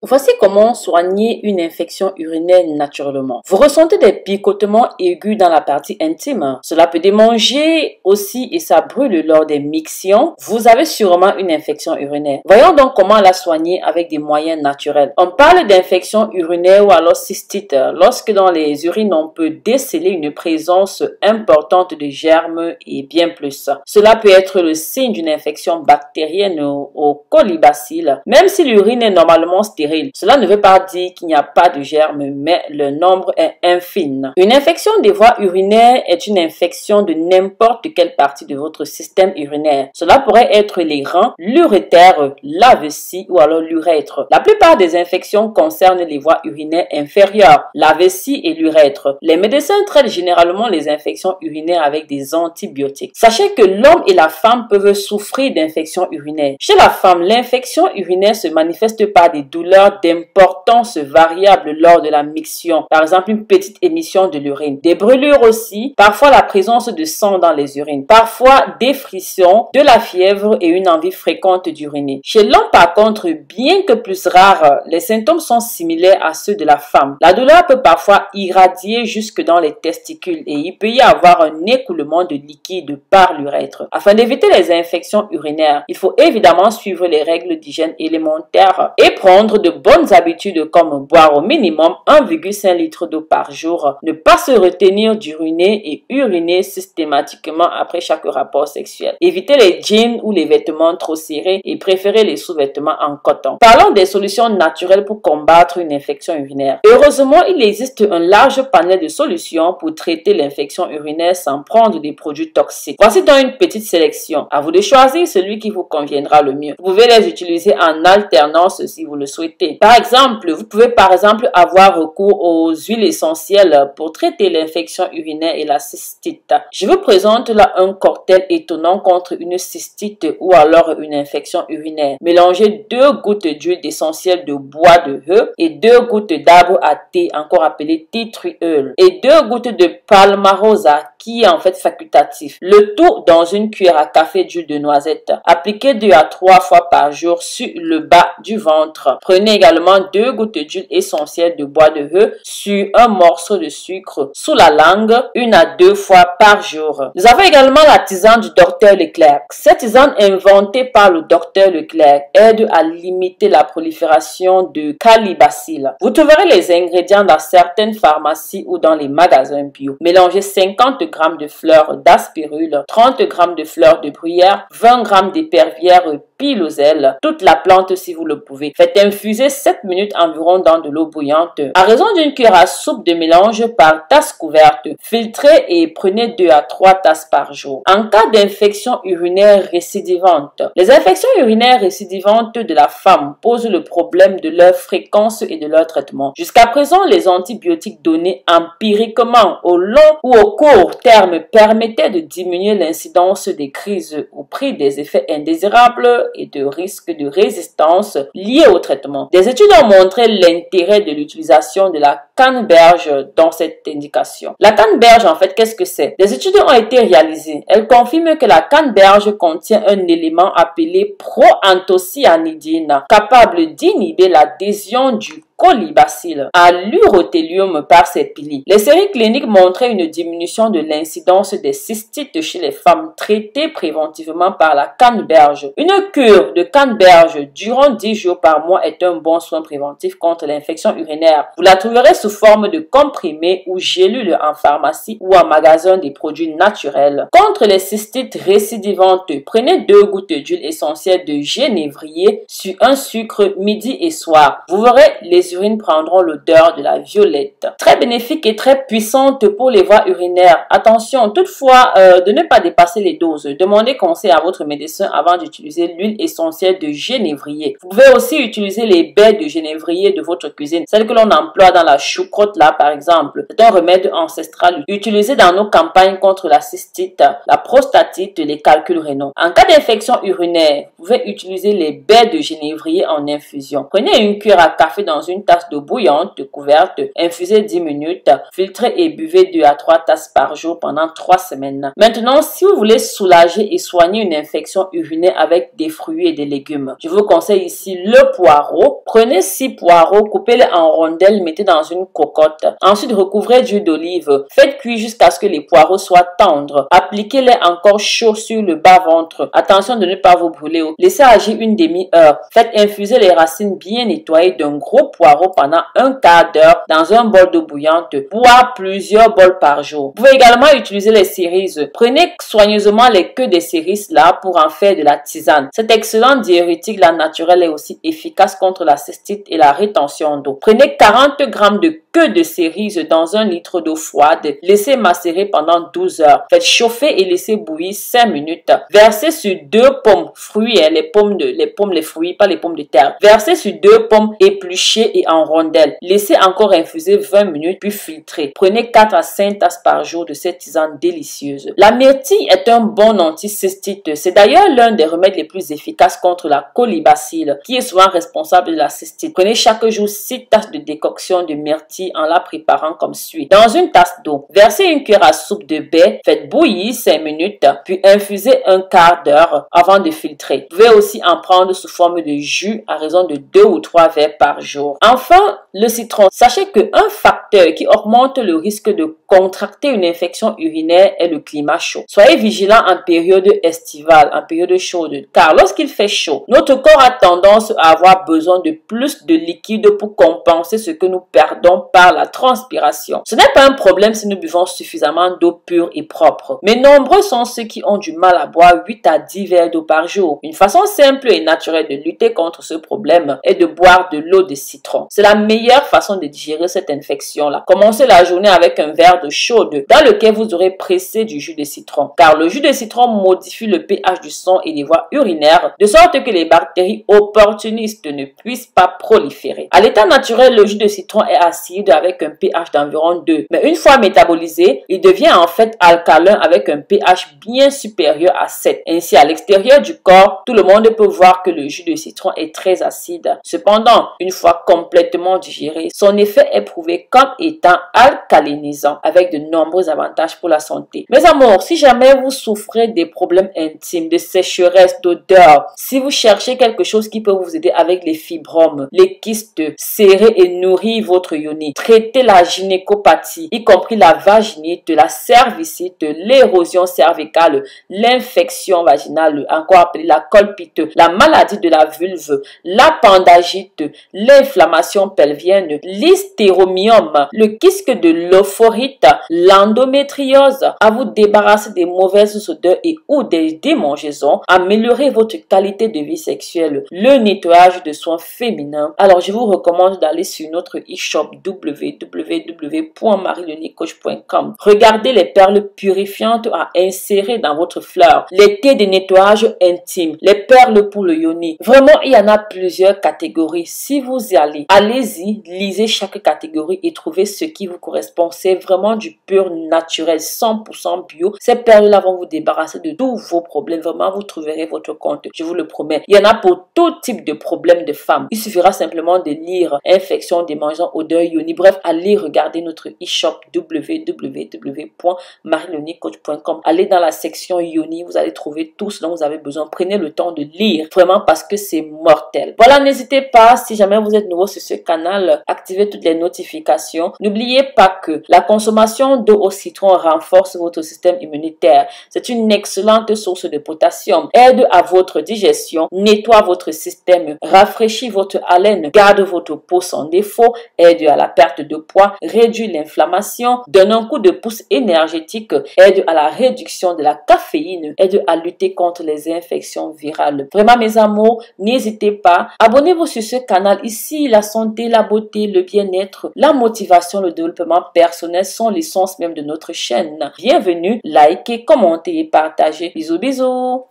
Voici comment soigner une infection urinaire naturellement. Vous ressentez des picotements aigus dans la partie intime. Cela peut démanger aussi et ça brûle lors des mictions. Vous avez sûrement une infection urinaire. Voyons donc comment la soigner avec des moyens naturels. On parle d'infection urinaire ou alors cystite lorsque dans les urines on peut déceler une présence importante de germes et bien plus. Cela peut être le signe d'une infection bactérienne au colibacille, même si l'urine est normalement stérile. Cela ne veut pas dire qu'il n'y a pas de germes, mais le nombre est infime. Une infection des voies urinaires est une infection de n'importe quelle partie de votre système urinaire. Cela pourrait être les reins, l'urétère, la vessie ou alors l'urètre. La plupart des infections concernent les voies urinaires inférieures, la vessie et l'urètre. Les médecins traitent généralement les infections urinaires avec des antibiotiques. Sachez que l'homme et la femme peuvent souffrir d'infections urinaires. Chez la femme, l'infection urinaire se manifeste par des douleurs d'importance variable lors de la miction, par exemple une petite émission de l'urine, des brûlures aussi, parfois la présence de sang dans les urines, parfois des frissons, de la fièvre et une envie fréquente d'uriner. Chez l'homme par contre, bien que plus rare, les symptômes sont similaires à ceux de la femme. La douleur peut parfois irradier jusque dans les testicules et il peut y avoir un écoulement de liquide par l'urètre. Afin d'éviter les infections urinaires, il faut évidemment suivre les règles d'hygiène élémentaires et prendre de bonnes habitudes comme boire au minimum 1,5 litre d'eau par jour, ne pas se retenir d'uriner et uriner systématiquement après chaque rapport sexuel. Éviter les jeans ou les vêtements trop serrés et préférer les sous-vêtements en coton. Parlons des solutions naturelles pour combattre une infection urinaire. Heureusement, il existe un large panel de solutions pour traiter l'infection urinaire sans prendre des produits toxiques. Voici donc une petite sélection. À vous de choisir celui qui vous conviendra le mieux. Vous pouvez les utiliser en alternance si vous le souhaitez. Par exemple, vous pouvez avoir recours aux huiles essentielles pour traiter l'infection urinaire et la cystite. Je vous présente là un cocktail étonnant contre une cystite ou alors une infection urinaire. Mélangez 2 gouttes d'huile essentielle de bois de heu et 2 gouttes d'arbre à thé, encore appelé tea tree oil, et 2 gouttes de palmarosa qui est en fait facultatif. Le tout dans une cuillère à café d'huile de noisette. Appliquez 2 à 3 fois par jour sur le bas du ventre. Prenez également 2 gouttes d'huile essentielle de bois de heu sur un morceau de sucre sous la langue 1 à 2 fois par jour. Nous avons également la tisane du docteur Leclerc. Cette tisane inventée par le docteur Leclerc aide à limiter la prolifération de calibacilles. Vous trouverez les ingrédients dans certaines pharmacies ou dans les magasins bio. Mélangez 50 g de fleurs d'aspirule, 30 g de fleurs de bruyère, 20 g d'épervière piloselle, toute la plante si vous le pouvez. Faites infuser 7 minutes environ dans de l'eau bouillante. À raison d'une cuillère à soupe de mélange par tasse couverte. Filtrez et prenez 2 à 3 tasses par jour. En cas d'infection urinaire récidivante, les infections urinaires récidivantes de la femme posent le problème de leur fréquence et de leur traitement. Jusqu'à présent, les antibiotiques donnés empiriquement au long ou au court terme permettaient de diminuer l'incidence des crises au prix des effets indésirables et de risques de résistance liés au traitement. Des études ont montré l'intérêt de l'utilisation de la canneberge dans cette indication. La canneberge, en fait, qu'est-ce que c'est? Des études ont été réalisées. Elles confirment que la canneberge contient un élément appelé proanthocyanidine, capable d'inhiber l'adhésion du colibacille à l'urothélium par ses piliers. Les séries cliniques montraient une diminution de l'incidence des cystites chez les femmes traitées préventivement par la canneberge. Une cure de canneberge durant 10 jours par mois est un bon soin préventif contre l'infection urinaire. Vous la trouverez sous forme de comprimés ou gélules en pharmacie ou en magasin des produits naturels. Contre les cystites récidivantes, prenez 2 gouttes d'huile essentielle de genévrier sur un sucre midi et soir. Vous verrez, les urines prendront l'odeur de la violette. Très bénéfique et très puissante pour les voies urinaires. Attention toutefois de ne pas dépasser les doses. Demandez conseil à votre médecin avant d'utiliser l'huile essentielle de genévrier. Vous pouvez aussi utiliser les baies de genévrier de votre cuisine, celles que l'on emploie dans la choucroute là par exemple. C'est un remède ancestral utilisé dans nos campagnes contre la cystite, la prostatite, les calculs rénaux. En cas d'infection urinaire, vous pouvez utiliser les baies de genévrier en infusion. Prenez une cuillère à café dans une tasse d'eau bouillante couverte, infusez 10 minutes, filtrez et buvez 2 à 3 tasses par jour pendant 3 semaines. Maintenant, si vous voulez soulager et soigner une infection urinaire avec des fruits et des légumes, je vous conseille ici le poireau. Prenez 6 poireaux, coupez-les en rondelles, mettez dans une cocotte. Ensuite, recouvrez d'huile d'olive. Faites cuire jusqu'à ce que les poireaux soient tendres. Appliquez-les encore chauds sur le bas-ventre. Attention de ne pas vous brûler. Laissez agir une demi-heure. Faites infuser les racines bien nettoyées d'un gros poireau pendant un quart d'heure dans un bol d'eau bouillante. Boire plusieurs bols par jour. Vous pouvez également utiliser les cerises. Prenez soigneusement les queues des cerises là pour en faire de la tisane. Cet excellent diurétique là naturel est aussi efficace contre la cystite et la rétention d'eau. Prenez 40 g de queue de cerise dans 1 litre d'eau froide. Laissez macérer pendant 12 heures. Faites chauffer et laissez bouillir 5 minutes. Versez sur 2 pommes, fruits, les fruits, pas les pommes de terre. Versez sur 2 pommes épluchées et en rondelles. Laissez encore infuser 20 minutes puis filtrez. Prenez 4 à 5 tasses par jour de cette tisane délicieuse. La myrtille est un bon anticystite. C'est d'ailleurs l'un des remèdes les plus efficaces contre la colibacille qui est souvent responsable de la cystite. Prenez chaque jour 6 tasses de décoction de myrtille en la préparant comme suit. Dans une tasse d'eau, versez une cuillère à soupe de baie, faites bouillir 5 minutes, puis infusez un quart d'heure avant de filtrer. Vous pouvez aussi en prendre sous forme de jus à raison de 2 ou 3 verres par jour. Enfin, le citron. Sachez qu'un facteur qui augmente le risque de contracter une infection urinaire est le climat chaud. Soyez vigilant en période estivale, en période chaude, car lorsqu'il fait chaud, notre corps a tendance à avoir besoin de plus de liquide pour compenser ce que nous perdons par la transpiration. Ce n'est pas un problème si nous buvons suffisamment d'eau pure et propre, mais nombreux sont ceux qui ont du mal à boire 8 à 10 verres d'eau par jour. Une façon simple et naturelle de lutter contre ce problème est de boire de l'eau de citron. C'est la meilleure façon de digérer cette infection-là. Commencez la journée avec un verre d'eau chaude dans lequel vous aurez pressé du jus de citron, car le jus de citron modifie le pH du sang et des voies urinaires de sorte que les bactéries opportunistes ne puissent pas proliférer. À l'état naturel, le jus de citron est acide avec un pH d'environ 2, mais une fois métabolisé, il devient en fait alcalin avec un pH bien supérieur à 7. Ainsi, à l'extérieur du corps, tout le monde peut voir que le jus de citron est très acide. Cependant, une fois complètement digéré, son effet est prouvé comme étant alcalinisant avec de nombreux avantages pour la santé. Mes amours, si jamais vous souffrez des problèmes intimes, de sécheresse, d'odeur, si vous cherchez quelque chose qui peut vous aider avec les fibromes, les kystes, serrer et nourrir votre yoni, traiter la gynécopathie, y compris la vaginite, la cervicite, l'érosion cervicale, l'infection vaginale, encore appelée la colpite, la maladie de la vulve, l'appendagite, l'inflammation pelvienne, l'hystéromium, le kyste de l'ophorite, l'endométriose, à vous débarrasser des mauvaises odeurs et ou des démangeaisons, améliorer votre qualité de vie sexuelle, le nettoyage de soins féminins. Alors, je vous recommande d'aller sur notre e-shop www.marielenicoach.com. Regardez les perles purifiantes à insérer dans votre fleur, les thés de nettoyage intime, les perles pour le yoni. Vraiment, il y en a plusieurs catégories. Si vous y allez, allez-y, lisez chaque catégorie et trouvez ce qui vous correspond. C'est vraiment du pur naturel, 100% bio. Ces perles-là vont vous débarrasser de tous vos problèmes. Vraiment, vous trouverez votre compte. Je vous le promets. Il y en a pour tout type de problèmes de femmes. Il suffira simplement de lire infection, démangeant, odeur, yoni. Bref, allez regarder notre e-shop www.marielenicoach.com. Allez dans la section yoni. Vous allez trouver tout ce dont vous avez besoin. Prenez le temps de lire. Vraiment parce que c'est mortel. Voilà, n'hésitez pas. Si jamais vous êtes nouveau sur ce canal, activez toutes les notifications. N'oubliez pas que la consommation d'eau au citron renforce votre système immunitaire. C'est une excellente source de potassium, aide à votre digestion, nettoie votre système, rafraîchit votre haleine, garde votre peau sans défaut, aide à la perte de poids, réduit l'inflammation, donne un coup de pouce énergétique, aide à la réduction de la caféine, aide à lutter contre les infections virales. Vraiment mes amours, n'hésitez pas, abonnez-vous sur ce canal. Ici, la santé, la beauté, le bien-être, la motivation, le développement personnel sont l'essence même de notre chaîne. Bienvenue, likez, commentez et partagez. Bisous, bisous.